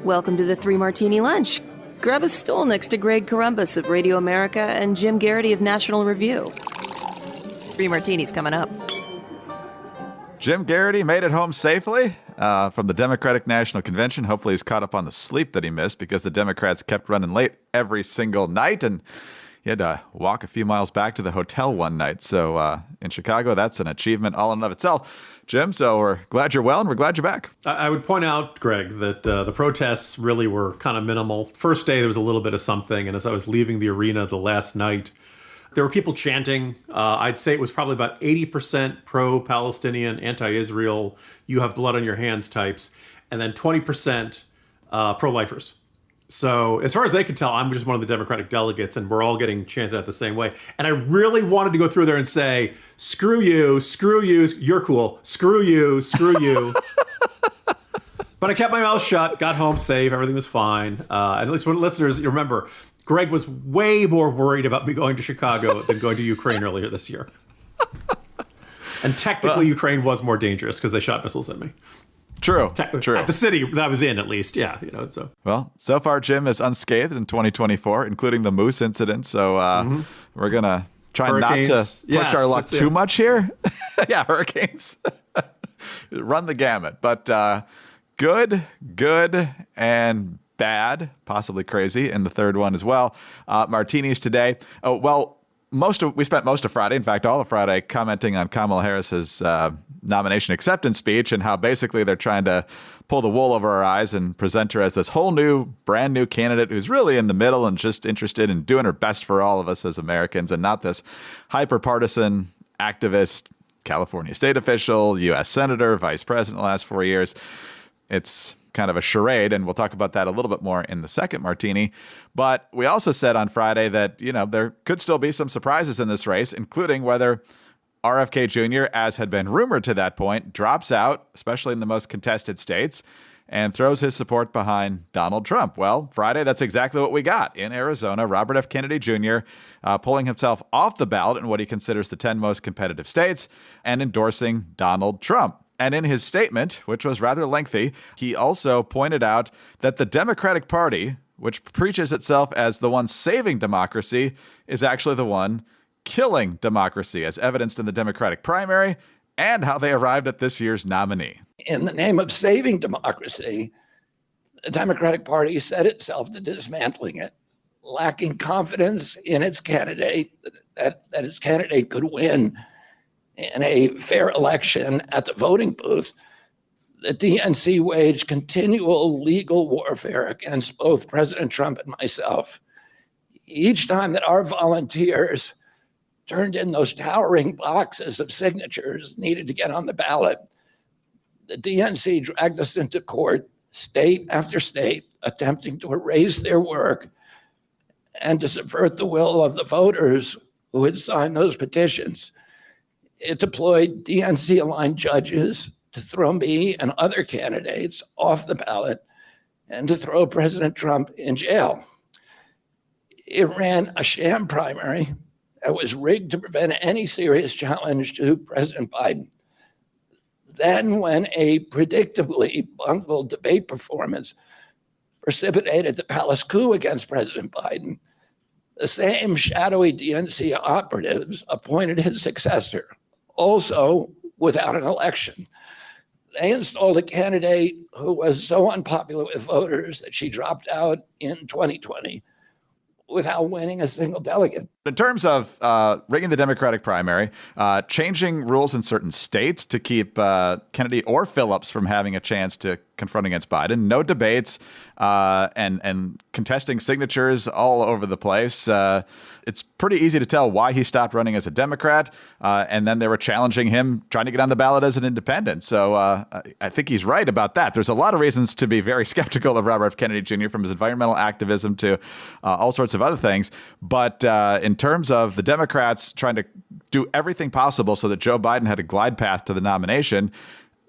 Welcome to the Three Martini Lunch. Grab a stool next to Greg Corombos of Radio America and Jim Garrity of National Review. Three martinis coming up. Jim Garrity made it home safely from the Democratic National Convention. Hopefully he's caught up on the sleep that he missed because the Democrats kept running late every single night, and he had to walk a few miles back to the hotel one night. So in Chicago, that's an achievement all in and of itself. Jim, so we're glad you're well, and we're glad you're back. I would point out, Greg, that the protests really were kind of minimal. First day, there was a little bit of something, and as I was leaving the arena the last night, there were people chanting. I'd say it was probably about 80% pro-Palestinian, anti-Israel, you have blood on your hands types, and then 20% pro-lifers. So as far as they could tell, I'm just one of the Democratic delegates, and we're all getting chanted at the same way. And I really wanted to go through there and say, screw you, you're cool, screw you. But I kept my mouth shut, got home safe, everything was fine. And at least when listeners, you remember, Greg was way more worried about me going to Chicago than going to Ukraine earlier this year. And technically, Ukraine was more dangerous because they shot missiles at me. True. At the city that I was in, at least. Yeah. So. Well, so far, Jim is unscathed in 2024, including the moose incident. So we're going to try hurricanes. Not to push our luck too much here. Yeah, hurricanes. Run the gamut. But good, and bad, possibly crazy, and the third one as well. Martinis today. We spent most of Friday, in fact, all of Friday, commenting on Kamala Harris's nomination acceptance speech and how basically they're trying to pull the wool over our eyes and present her as this whole new, brand new candidate who's really in the middle and just interested in doing her best for all of us as Americans, and not this hyper-partisan activist, California state official, U.S. senator, vice president the last 4 years. It's kind of a charade, and we'll talk about that a little bit more in the second martini. But we also said on Friday that, there could still be some surprises in this race, including whether RFK Jr., as had been rumored to that point, drops out, especially in the most contested states, and throws his support behind Donald Trump. Well, Friday, that's exactly what we got. In Arizona, Robert F. Kennedy Jr. Pulling himself off the ballot in what he considers the 10 most competitive states and endorsing Donald Trump. And in his statement, which was rather lengthy, he also pointed out that the Democratic Party, which preaches itself as the one saving democracy, is actually the one killing democracy, as evidenced in the Democratic primary and how they arrived at this year's nominee. In the name of saving democracy, the Democratic Party set itself to dismantling it, lacking confidence in its candidate, that its candidate could win in a fair election at the voting booth. The DNC waged continual legal warfare against both President Trump and myself. Each time that our volunteers turned in those towering boxes of signatures needed to get on the ballot, the DNC dragged us into court, state after state, attempting to erase their work and to subvert the will of the voters who had signed those petitions. It deployed DNC-aligned judges to throw me and other candidates off the ballot and to throw President Trump in jail. It ran a sham primary that was rigged to prevent any serious challenge to President Biden. Then, when a predictably bungled debate performance precipitated the palace coup against President Biden, the same shadowy DNC operatives appointed his successor, also without an election. They installed a candidate who was so unpopular with voters that she dropped out in 2020 without winning a single delegate. In terms of rigging the Democratic primary, changing rules in certain states to keep Kennedy or Phillips from having a chance to confront against Biden, no debates, and contesting signatures all over the place. It's pretty easy to tell why he stopped running as a Democrat, and then they were challenging him trying to get on the ballot as an independent. So I think he's right about that. There's a lot of reasons to be very skeptical of Robert F. Kennedy Jr., from his environmental activism to all sorts of other things. But in terms of the Democrats trying to do everything possible so that Joe Biden had a glide path to the nomination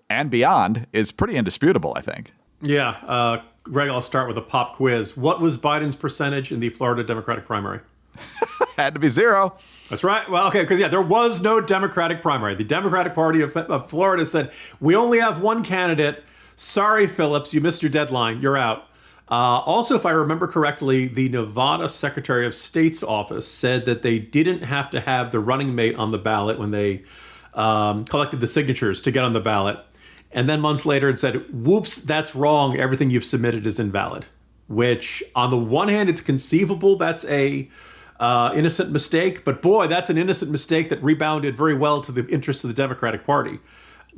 and beyond is pretty indisputable, I think. Yeah. Greg, I'll start with a pop quiz. What was Biden's percentage in the Florida Democratic primary? Had to be 0. That's right. Well, okay, because, there was no Democratic primary. The Democratic Party of Florida said, we only have one candidate. Sorry, Phillips, you missed your deadline. You're out. Also, if I remember correctly, the Nevada Secretary of State's office said that they didn't have to have the running mate on the ballot when they collected the signatures to get on the ballot. And then months later it said, whoops, that's wrong. Everything you've submitted is invalid. Which, on the one hand, it's conceivable that's a innocent mistake. But boy, that's an innocent mistake that rebounded very well to the interests of the Democratic Party.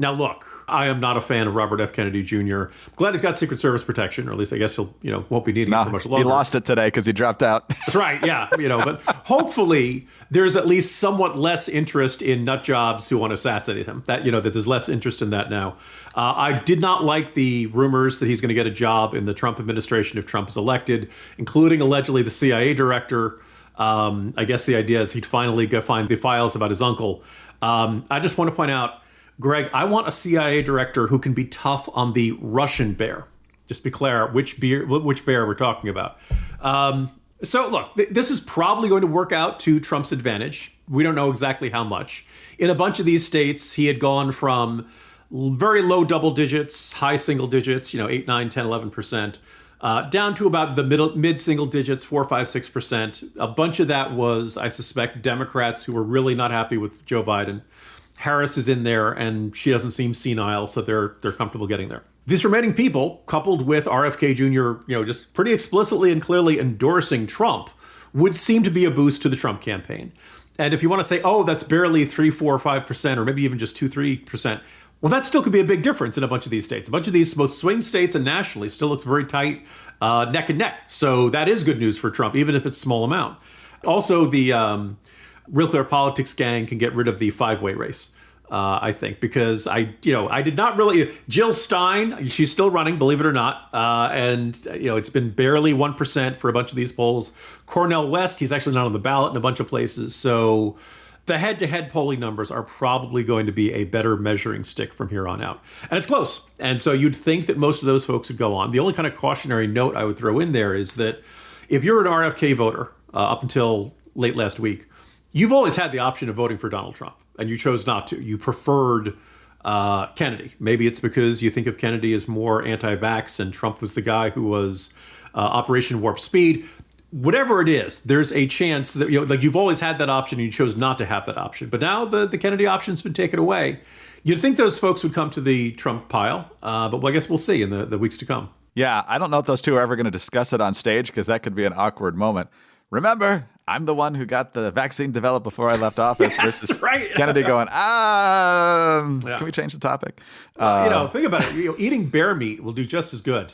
Now, look, I am not a fan of Robert F. Kennedy Jr. I'm glad he's got Secret Service protection, or at least I guess he'll, won't be needing it for much longer. He lost it today because he dropped out. That's right, yeah. But hopefully there's at least somewhat less interest in nut jobs who want to assassinate him. That there's less interest in that now. I did not like the rumors that he's going to get a job in the Trump administration if Trump is elected, including allegedly the CIA director. I guess the idea is he'd finally go find the files about his uncle. I just want to point out, Greg, I want a CIA director who can be tough on the Russian bear. Just be clear which bear we're talking about. So look, this is probably going to work out to Trump's advantage. We don't know exactly how much. In a bunch of these states, he had gone from very low double digits, high single digits, 8, 9, 10, 11%, down to about the mid single digits, 4, 5, 6%. A bunch of that was, I suspect, Democrats who were really not happy with Joe Biden. Harris is in there, and she doesn't seem senile, so they're comfortable getting there. These remaining people, coupled with RFK Jr., just pretty explicitly and clearly endorsing Trump, would seem to be a boost to the Trump campaign. And if you want to say, oh, that's barely 3, 4, 5%, or maybe even just 2, 3%, well, that still could be a big difference in a bunch of these states. A bunch of these, both swing states and nationally, still looks very tight, neck and neck. So that is good news for Trump, even if it's a small amount. Also, the Real Clear Politics gang can get rid of the five-way race, I think, because I did not really. Jill Stein, she's still running, believe it or not, and it's been barely 1% for a bunch of these polls. Cornel West, he's actually not on the ballot in a bunch of places, so the head-to-head polling numbers are probably going to be a better measuring stick from here on out, and it's close. And so you'd think that most of those folks would go on. The only kind of cautionary note I would throw in there is that if you're an RFK voter up until late last week, you've always had the option of voting for Donald Trump, and you chose not to. You preferred Kennedy. Maybe it's because you think of Kennedy as more anti-vax, and Trump was the guy who was Operation Warp Speed. Whatever it is, there's a chance that you've always had that option, and you chose not to have that option. But now the Kennedy option's been taken away. You'd think those folks would come to the Trump pile, but I guess we'll see in the weeks to come. Yeah, I don't know if those two are ever going to discuss it on stage, because that could be an awkward moment. Remember, I'm the one who got the vaccine developed before I left office. Yes, versus right. Kennedy going, Can we change the topic? Think about it. Eating bear meat will do just as good,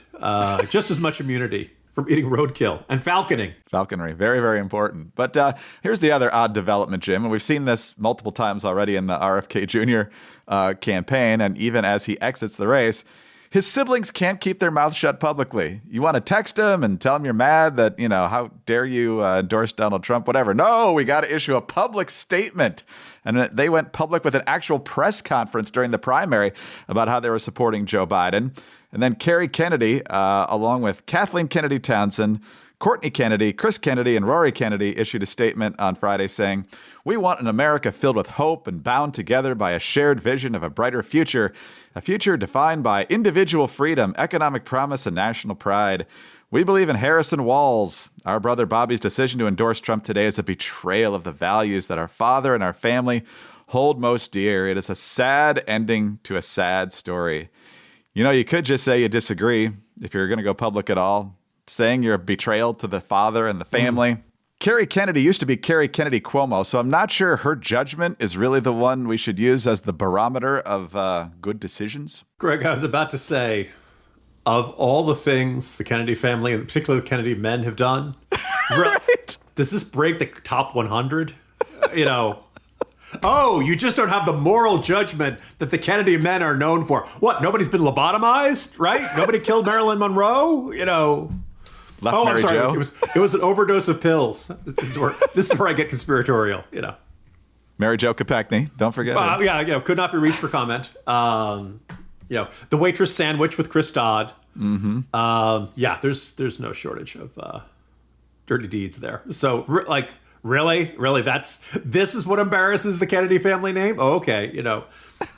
just as much immunity from eating roadkill and falconing. Falconry, very, very important. But here's the other odd development, Jim, and we've seen this multiple times already in the RFK Jr. Campaign, and even as he exits the race. His siblings can't keep their mouths shut publicly. You want to text him and tell him you're mad that, how dare you endorse Donald Trump, whatever. No, we got to issue a public statement. And they went public with an actual press conference during the primary about how they were supporting Joe Biden. And then Kerry Kennedy, along with Kathleen Kennedy Townsend, Courtney Kennedy, Chris Kennedy, and Rory Kennedy issued a statement on Friday saying, "We want an America filled with hope and bound together by a shared vision of a brighter future, a future defined by individual freedom, economic promise, and national pride. We believe in Harrison Walls. Our brother Bobby's decision to endorse Trump today is a betrayal of the values that our father and our family hold most dear. It is a sad ending to a sad story." You could just say you disagree if you're going to go public at all, saying you're a betrayal to the father and the family. Kerry Kennedy used to be Kerry Kennedy Cuomo, so I'm not sure her judgment is really the one we should use as the barometer of good decisions. Greg, I was about to say, of all the things the Kennedy family, and particularly the Kennedy men, have done, right? Does this break the top 100? Oh, you just don't have the moral judgment that the Kennedy men are known for. What? Nobody's been lobotomized, right? Nobody killed Marilyn Monroe? Mary I'm sorry. Jo. It was an overdose of pills. This is where I get conspiratorial. Mary Jo Kopechne, don't forget her. Yeah, could not be reached for comment. The waitress sandwich with Chris Dodd. Mm-hmm. There's no shortage of dirty deeds there. So really, this is what embarrasses the Kennedy family name? Oh, okay,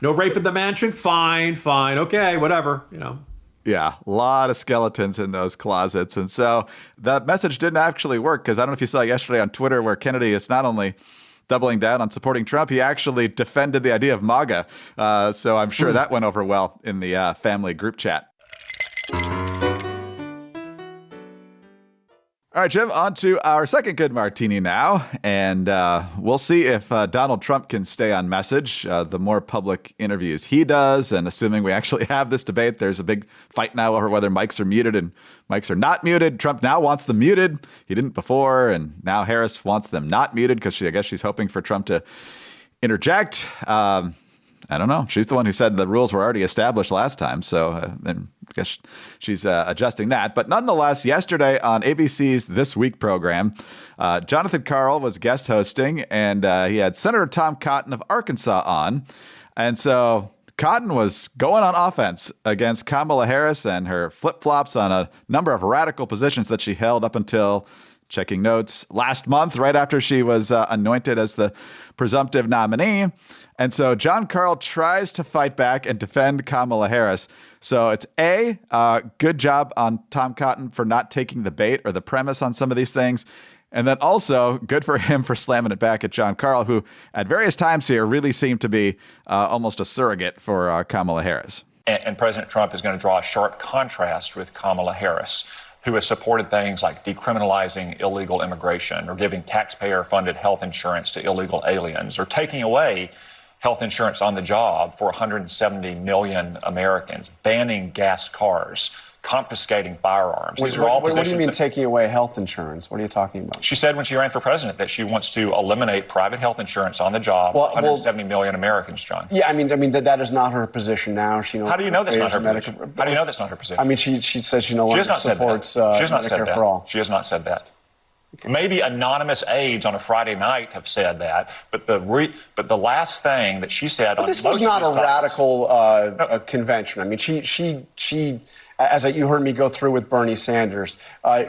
no rape in the mansion. Fine, okay, whatever. Yeah, a lot of skeletons in those closets. And so that message didn't actually work, because I don't know if you saw yesterday on Twitter where Kennedy is not only doubling down on supporting Trump, he actually defended the idea of MAGA. So I'm sure that went over well in the family group chat. All right, Jim, on to our second good martini now. And we'll see if Donald Trump can stay on message. The more public interviews he does, and assuming we actually have this debate, there's a big fight now over whether mics are muted and mics are not muted. Trump now wants them muted. He didn't before. And now Harris wants them not muted because I guess she's hoping for Trump to interject. I don't know. She's the one who said the rules were already established last time. So I guess she's adjusting that. But nonetheless, yesterday on ABC's This Week program, Jonathan Karl was guest hosting, and he had Senator Tom Cotton of Arkansas on. And so Cotton was going on offense against Kamala Harris and her flip-flops on a number of radical positions that she held up until checking notes last month, right after she was anointed as the presumptive nominee. And so John Karl tries to fight back and defend Kamala Harris. So it's good job on Tom Cotton for not taking the bait or the premise on some of these things. And then also good for him for slamming it back at John Karl, who at various times here really seemed to be almost a surrogate for Kamala Harris. And President Trump is going to draw a sharp contrast with Kamala Harris, who has supported things like decriminalizing illegal immigration or giving taxpayer-funded health insurance to illegal aliens or taking away health insurance on the job for 170 million Americans, banning gas cars, confiscating firearms. What do you mean taking away health insurance? What are you talking about? She said when she ran for president that she wants to eliminate private health insurance on the job for 170 million Americans, John. Yeah, I mean that is not her position now. How do you know that's not her position? How do you know that's not her position? I mean, she says she no longer supports Medicare for all. She has not said that. Okay. Maybe anonymous aides on a Friday night have said that, but the last thing that she said. But this was not a radical convention. I mean, she. As you heard me go through with Bernie Sanders,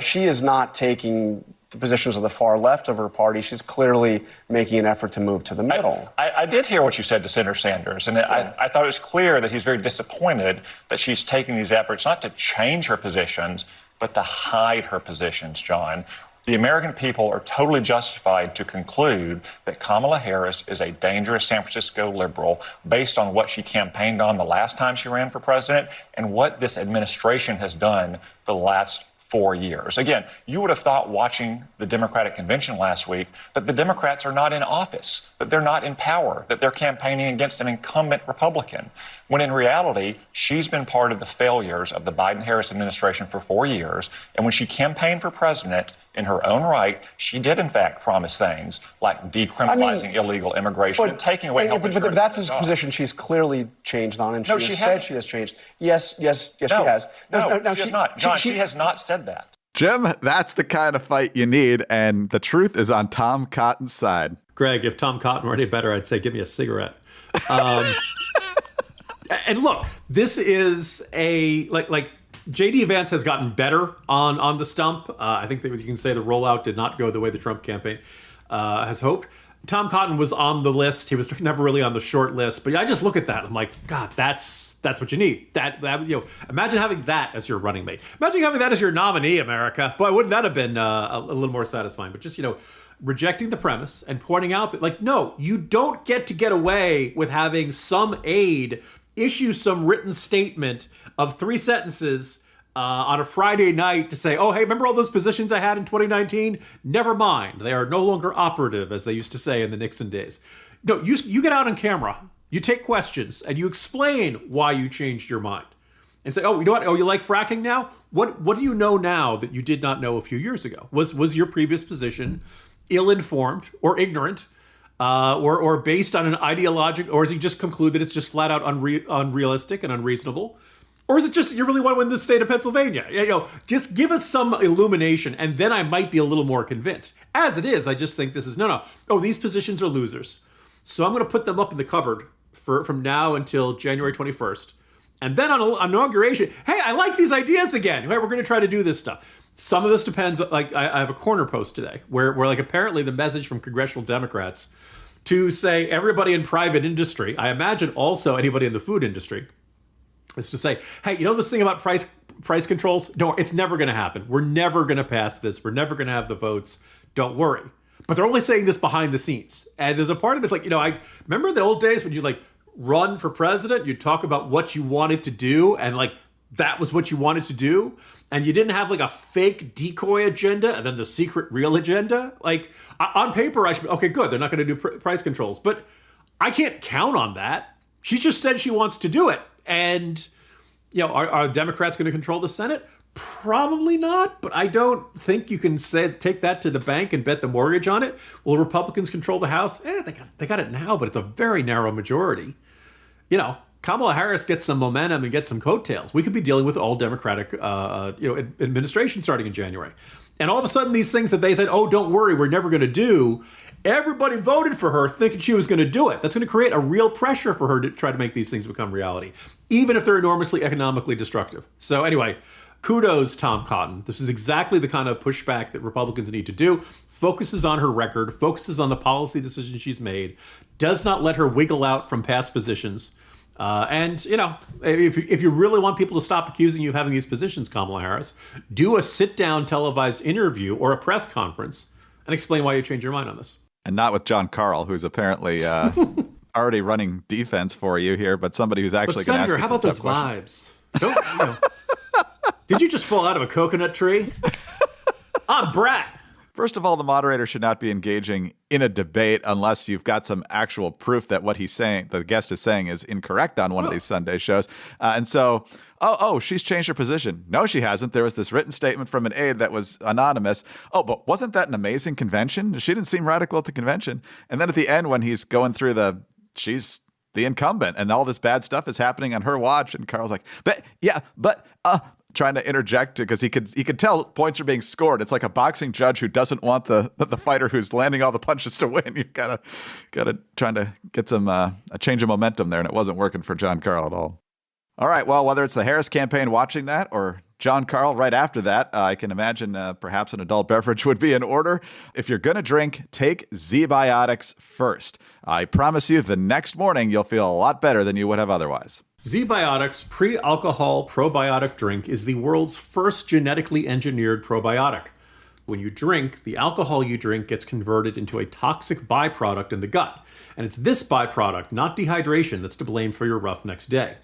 she is not taking the positions of the far left of her party. She's clearly making an effort to move to the middle. I did hear what you said to Senator Sanders, and I thought it was clear that he's very disappointed that she's taking these efforts not to change her positions, but to hide her positions, John. The American people are totally justified to conclude that Kamala Harris is a dangerous San Francisco liberal based on what she campaigned on the last time she ran for president and what this administration has done for the last 4 years. Again, you would have thought watching the Democratic convention last week that the Democrats are not in office, that they're not in power, that they're campaigning against an incumbent Republican, when in reality, she's been part of the failures of the Biden-Harris administration for 4 years. And when she campaigned for president in her own right, she did in fact promise things like decriminalizing illegal immigration and taking away health insurance. But that's a position she's clearly changed on, and she has said she has changed. Yes, she has. No, she has not. John, she has not said that. Jim, that's the kind of fight you need, and the truth is on Tom Cotton's side. Greg, if Tom Cotton were any better, I'd say give me a cigarette. And look, this is like J.D. Vance has gotten better on the stump. I think that you can say the rollout did not go the way the Trump campaign has hoped. Tom Cotton was on the list. He was never really on the short list. But I just look at that. I'm like, God, that's what you need. That imagine having that as your running mate. Imagine having that as your nominee, America. Boy, wouldn't that have been a little more satisfying? But just, rejecting the premise and pointing out that, no, you don't get away with having some aide issue some written statement of 3 sentences on a Friday night to say, oh, hey, remember all those positions I had in 2019? Never mind. They are no longer operative, as they used to say in the Nixon days. No, you get out on camera, you take questions, and you explain why you changed your mind. And say, oh, you know what? Oh, you like fracking now? What do you know now that you did not know a few years ago? Was your previous position ill-informed or ignorant? Or based on an ideological, or is he just conclude that it's just flat out unrealistic and unreasonable? Or is it just you really want to win the state of Pennsylvania? Just give us some illumination, and then I might be a little more convinced. As it is, I just think this is, no. Oh, these positions are losers. So I'm going to put them up in the cupboard from now until January 21st. And then on inauguration, hey, I like these ideas again. Hey, we're going to try to do this stuff. Some of this depends, like I have a corner post today where apparently the message from congressional Democrats to say everybody in private industry, I imagine also anybody in the food industry, is to say, hey, this thing about price controls? Don't, it's never going to happen. We're never going to pass this. We're never going to have the votes. Don't worry. But they're only saying this behind the scenes. And there's a part of it's like, I remember the old days when you run for president, you talk about what you wanted to do, and that was what you wanted to do. And you didn't have a fake decoy agenda and then the secret real agenda. On paper, I should be, okay, good. They're not going to do price controls. But I can't count on that. She just said she wants to do it. And, are Democrats going to control the Senate? Probably not. But I don't think you can take that to the bank and bet the mortgage on it. Will Republicans control the House? They got it now, but it's a very narrow majority. Kamala Harris gets some momentum and gets some coattails. We could be dealing with all Democratic, administration starting in January. And all of a sudden, these things that they said, oh, don't worry, we're never going to do, everybody voted for her thinking she was going to do it. That's going to create a real pressure for her to try to make these things become reality, even if they're enormously economically destructive. So anyway, kudos, Tom Cotton. This is exactly the kind of pushback that Republicans need to do. Focuses on her record, focuses on the policy decisions she's made, does not let her wiggle out from past positions. And if you really want people to stop accusing you of having these positions, Kamala Harris, do a sit-down televised interview or a press conference and explain why you changed your mind on this. And not with John Karl, who's apparently already running defense for you here, but somebody who's actually going to ask you some tough questions. How about those vibes? Did you just fall out of a coconut tree? I'm Brat. First of all, the moderator should not be engaging in a debate unless you've got some actual proof that what he's saying, the guest is saying, is incorrect on one of these Sunday shows. And so, she's changed her position. No, she hasn't. There was this written statement from an aide that was anonymous. Oh, but wasn't that an amazing convention? She didn't seem radical at the convention. And then at the end, when he's going through she's the incumbent and all this bad stuff is happening on her watch. And Carl's like, trying to interject because he could tell points are being scored. It's like a boxing judge who doesn't want the fighter who's landing all the punches to win. You gotta trying to get some a change of momentum there, and it wasn't working for John Karl at all. All right, well, whether it's the Harris campaign watching that or John Karl right after that, I can imagine perhaps an adult beverage would be in order. If you're gonna drink, take ZBiotics first. I promise you, the next morning you'll feel a lot better than you would have otherwise. ZBiotics pre-alcohol probiotic drink is the world's first genetically engineered probiotic. When you drink, the alcohol you drink gets converted into a toxic byproduct in the gut. And it's this byproduct, not dehydration, that's to blame for your rough next day.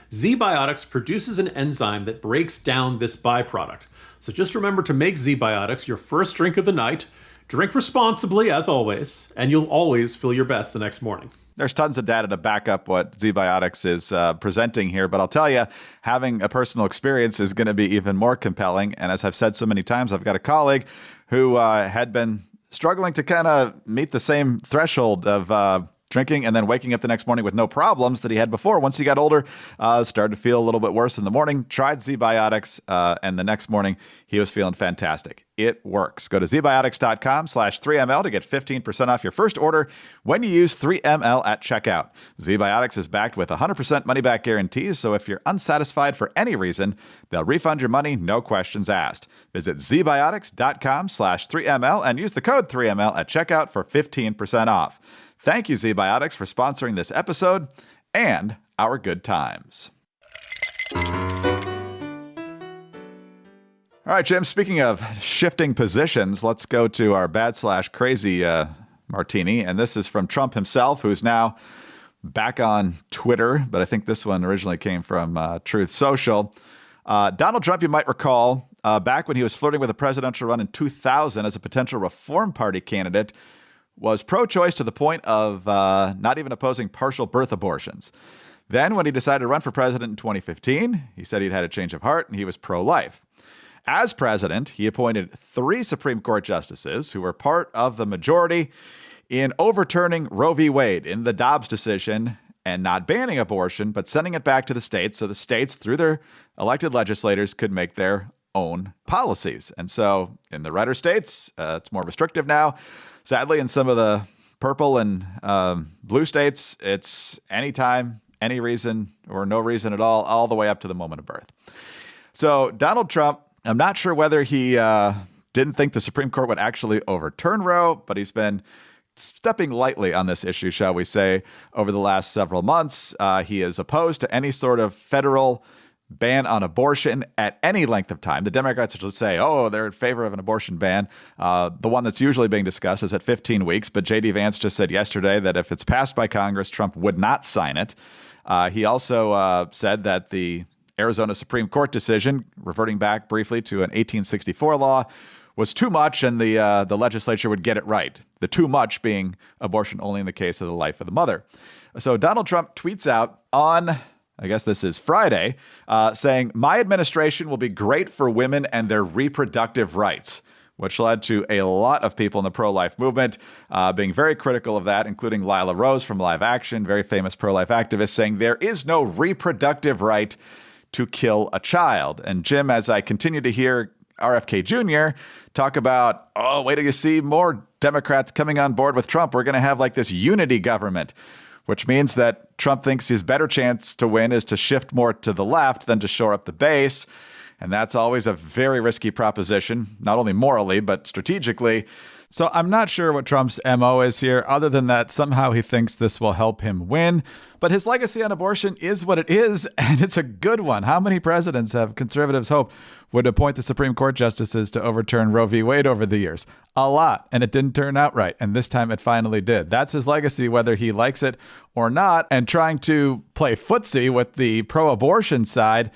ZBiotics produces an enzyme that breaks down this byproduct. So just remember to make ZBiotics your first drink of the night. Drink responsibly, as always, and you'll always feel your best the next morning. There's tons of data to back up what ZBiotics is presenting here, but I'll tell you, having a personal experience is going to be even more compelling. And as I've said so many times, I've got a colleague who had been struggling to kind of meet the same threshold of drinking and then waking up the next morning with no problems that he had before. Once he got older, started to feel a little bit worse in the morning, tried ZBiotics, and the next morning he was feeling fantastic. It works. Go to ZBiotics.com/3ML to get 15% off your first order when you use 3ML at checkout. ZBiotics is backed with 100% money-back guarantees, so if you're unsatisfied for any reason, they'll refund your money, no questions asked. Visit ZBiotics.com/3ML and use the code 3ML at checkout for 15% off. Thank you, ZBiotics, for sponsoring this episode and our good times. All right, Jim, speaking of shifting positions, let's go to our bad/crazy martini. And this is from Trump himself, who's now back on Twitter. But I think this one originally came from Truth Social. Donald Trump, you might recall, back when he was flirting with a presidential run in 2000 as a potential Reform Party candidate, was pro-choice to the point of not even opposing partial birth abortions. Then when he decided to run for president in 2015, he said he'd had a change of heart and he was pro-life. As president, he appointed 3 Supreme Court justices who were part of the majority in overturning Roe v. Wade in the Dobbs decision and not banning abortion, but sending it back to the states so the states, through their elected legislators, could make their own policies. And so in the redder states, it's more restrictive now. Sadly, in some of the purple and blue states, it's anytime, any reason, or no reason at all the way up to the moment of birth. So Donald Trump, I'm not sure whether he didn't think the Supreme Court would actually overturn Roe, but he's been stepping lightly on this issue, shall we say, over the last several months. He is opposed to any sort of federal ban on abortion at any length of time. The Democrats will say, oh, they're in favor of an abortion ban. The one that's usually being discussed is at 15 weeks. But J.D. Vance just said yesterday that if it's passed by Congress, Trump would not sign it. He also said that the Arizona Supreme Court decision, reverting back briefly to an 1864 law, was too much, and the legislature would get it right. The too much being abortion only in the case of the life of the mother. So Donald Trump tweets out on, I guess this is Friday, saying, my administration will be great for women and their reproductive rights, which led to a lot of people in the pro-life movement being very critical of that, including Lila Rose from Live Action, very famous pro-life activist, saying there is no reproductive right to kill a child. And Jim, as I continue to hear RFK Jr. talk about, oh, wait till you see more Democrats coming on board with Trump, we're going to have like this unity government, which means that Trump thinks his better chance to win is to shift more to the left than to shore up the base. And that's always a very risky proposition, not only morally, but strategically. So I'm not sure what Trump's MO is here, other than that somehow he thinks this will help him win. But his legacy on abortion is what it is, and it's a good one. How many presidents have conservatives hope would appoint the Supreme Court justices to overturn Roe v. Wade over the years? A lot, and it didn't turn out right, and this time it finally did. That's his legacy, whether he likes it or not, and trying to play footsie with the pro-abortion side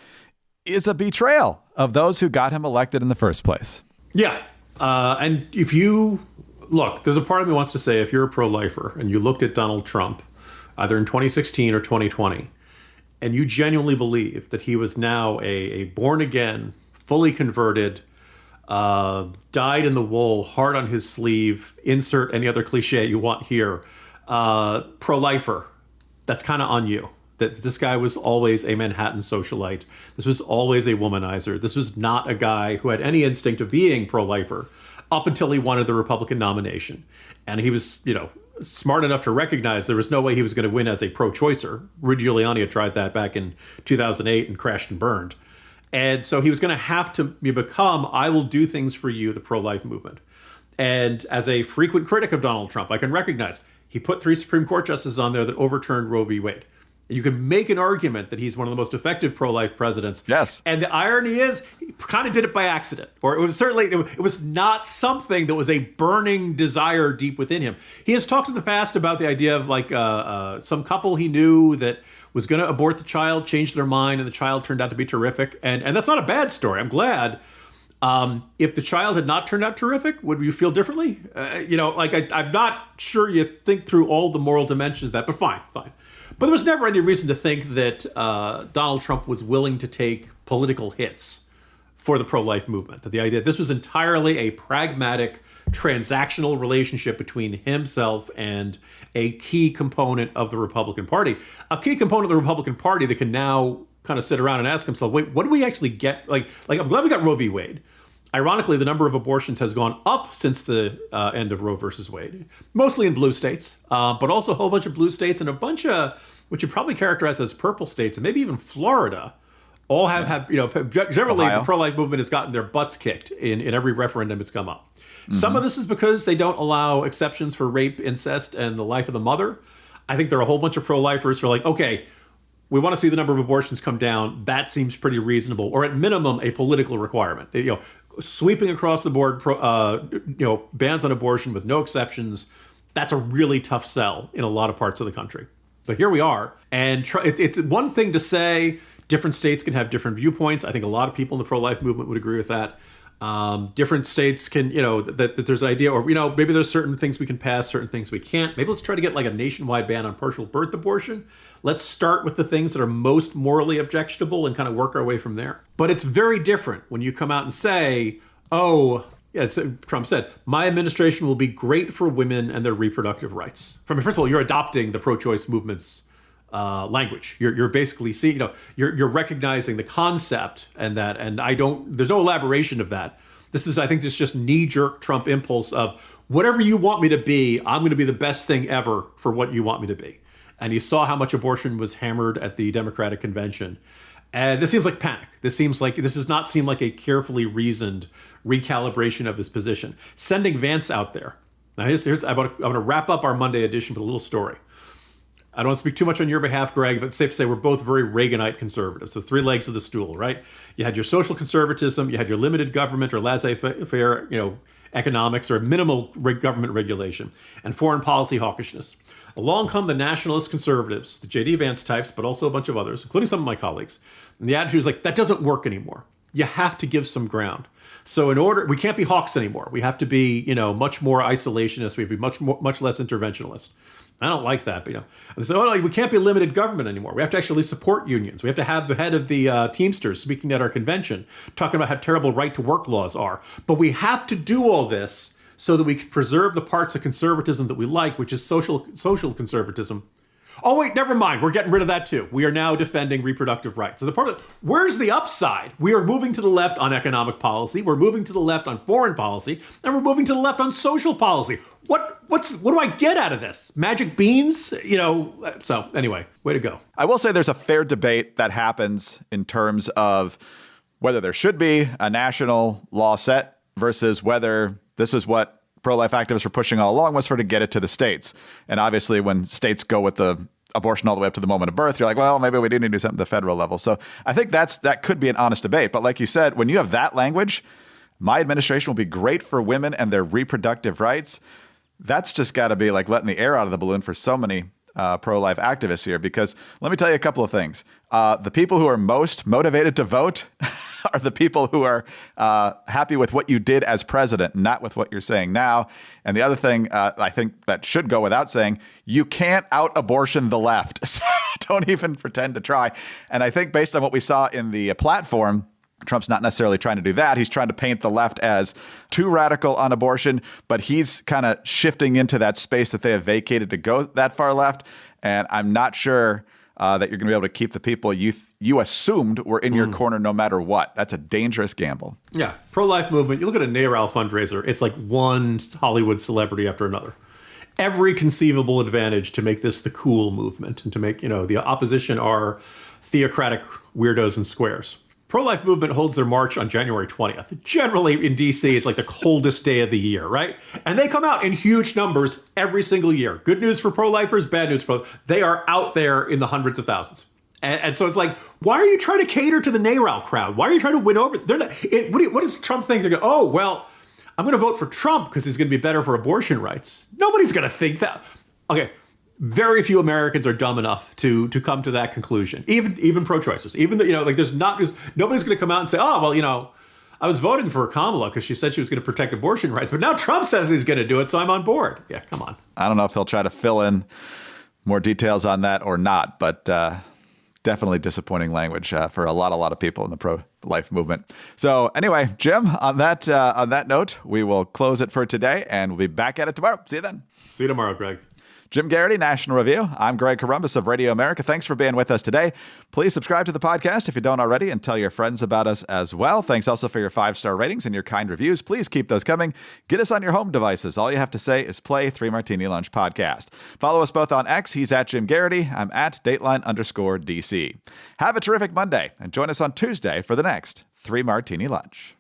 is a betrayal of those who got him elected in the first place. Yeah. And if you look, there's a part of me wants to say, if you're a pro-lifer and you looked at Donald Trump, either in 2016 or 2020, and you genuinely believe that he was now a born-again, fully converted, dyed in the wool, heart on his sleeve, insert any other cliche you want here, pro-lifer, that's kind of on you. That this guy was always a Manhattan socialite. This was always a womanizer. This was not a guy who had any instinct of being pro-lifer up until he wanted the Republican nomination. And he was, smart enough to recognize there was no way he was going to win as a pro-choicer. Rudy Giuliani had tried that back in 2008 and crashed and burned. And so he was going to have to become, I will do things for you, the pro-life movement. And as a frequent critic of Donald Trump, I can recognize he put 3 Supreme Court justices on there that overturned Roe v. Wade. You can make an argument that he's one of the most effective pro-life presidents. Yes. And the irony is, he kind of did it by accident. Or it was certainly, it was not something that was a burning desire deep within him. He has talked in the past about the idea of like some couple he knew that was going to abort the child, changed their mind, and the child turned out to be terrific. And that's not a bad story. I'm glad. If the child had not turned out terrific, would you feel differently? I'm not sure you think through all the moral dimensions of that, but fine. But there was never any reason to think that Donald Trump was willing to take political hits for the pro-life movement. That the idea this was entirely a pragmatic, transactional relationship between himself and a key component of the Republican Party. A key component of the Republican Party that can now kind of sit around and ask himself, wait, what do we actually get? Like I'm glad we got Roe v. Wade. Ironically, the number of abortions has gone up since the end of Roe versus Wade, mostly in blue states, but also a whole bunch of blue states and a bunch of what you probably characterize as purple states, and maybe even Florida, all have had, generally Ohio. The pro-life movement has gotten their butts kicked in every referendum it's come up. Mm-hmm. Some of this is because they don't allow exceptions for rape, incest, and the life of the mother. I think there are a whole bunch of pro-lifers who are like, okay, we want to see the number of abortions come down. That seems pretty reasonable, or at minimum, a political requirement. Sweeping across the board, bans on abortion with no exceptions. That's a really tough sell in a lot of parts of the country. But here we are. And it's one thing to say different states can have different viewpoints. I think a lot of people in the pro-life movement would agree with that. Different states can, that there's an idea, or, maybe there's certain things we can pass, certain things we can't. Maybe let's try to get like a nationwide ban on partial birth abortion. Let's start with the things that are most morally objectionable and kind of work our way from there. But it's very different when you come out and say, as Trump said, my administration will be great for women and their reproductive rights. First of all, you're adopting the pro-choice movement's language. You're basically seeing, you're recognizing the concept and that, and there's no elaboration of that. This is, I think, just knee-jerk Trump impulse of whatever you want me to be, I'm going to be the best thing ever for what you want me to be. And he saw how much abortion was hammered at the Democratic convention. And this seems like panic. This does not seem like a carefully reasoned recalibration of his position. Sending Vance out there Now, I'm going to wrap up our Monday edition with a little story. I don't want to speak too much on your behalf, Greg, but it's safe to say we're both very Reaganite conservatives. So 3 legs of the stool, right? You had your social conservatism, you had your limited government or laissez-faire, economics or minimal government regulation, and foreign policy hawkishness. Along come the nationalist conservatives, the J.D. Vance types, but also a bunch of others, including some of my colleagues. And the attitude is like, that doesn't work anymore. You have to give some ground. So we can't be hawks anymore. We have to be, much more isolationist. We have to be much less interventionist. I don't like that, but, and they say, no, we can't be limited government anymore. We have to actually support unions. We have to have the head of the Teamsters speaking at our convention, talking about how terrible right-to-work laws are. But we have to do all this so that we can preserve the parts of conservatism that we like, which is social conservatism. Oh, wait, never mind. We're getting rid of that, too. We are now defending reproductive rights. So where's the upside? We are moving to the left on economic policy. We're moving to the left on foreign policy. And we're moving to the left on social policy. What do I get out of this? Magic beans? So anyway, way to go. I will say there's a fair debate that happens in terms of whether there should be a national law set versus whether this is what pro-life activists were pushing all along, was to get it to the states. And obviously when states go with the abortion all the way up to the moment of birth, you're like, well, maybe we do need to do something at the federal level. So I think that could be an honest debate. But like you said, when you have that language, my administration will be great for women and their reproductive rights. That's just got to be like letting the air out of the balloon for so many pro-life activists here, because let me tell you a couple of things. The people who are most motivated to vote are the people who are happy with what you did as president, not with what you're saying now. And the other thing I think that should go without saying, you can't out-abortion the left. So don't even pretend to try. And I think based on what we saw in the platform, Trump's not necessarily trying to do that. He's trying to paint the left as too radical on abortion, but he's kind of shifting into that space that they have vacated to go that far left. And I'm not sure that you're going to be able to keep the people you assumed were in your corner no matter what. That's a dangerous gamble. Yeah. Pro-life movement. You look at a NARAL fundraiser, it's like one Hollywood celebrity after another. Every conceivable advantage to make this the cool movement and to make, the opposition are theocratic weirdos and squares. Pro-life movement holds their march on January 20th. Generally in D.C., it's like the coldest day of the year, right? And they come out in huge numbers every single year. Good news for pro-lifers, bad news for they are out there in the hundreds of thousands. And so it's like, why are you trying to cater to the NARAL crowd? Why are you trying to win over? They're not, what does Trump think? They're going, oh, well, I'm going to vote for Trump because he's going to be better for abortion rights. Nobody's going to think that. Okay. Very few Americans are dumb enough to come to that conclusion. Even pro-choicers, even though, nobody's going to come out and say, oh, well, I was voting for Kamala because she said she was going to protect abortion rights, but now Trump says he's going to do it, so I'm on board. Yeah, come on. I don't know if he'll try to fill in more details on that or not, but definitely disappointing language for a lot of people in the pro-life movement. So anyway, Jim, on that note, we will close it for today, and we'll be back at it tomorrow. See you then. See you tomorrow, Greg. Jim Garrity, National Review. I'm Greg Corombos of Radio America. Thanks for being with us today. Please subscribe to the podcast if you don't already and tell your friends about us as well. Thanks also for your 5-star ratings and your kind reviews. Please keep those coming. Get us on your home devices. All you have to say is play 3 Martini Lunch Podcast. Follow us both on X. He's at Jim Garrity. I'm at Dateline_DC. Have a terrific Monday and join us on Tuesday for the next 3 Martini Lunch.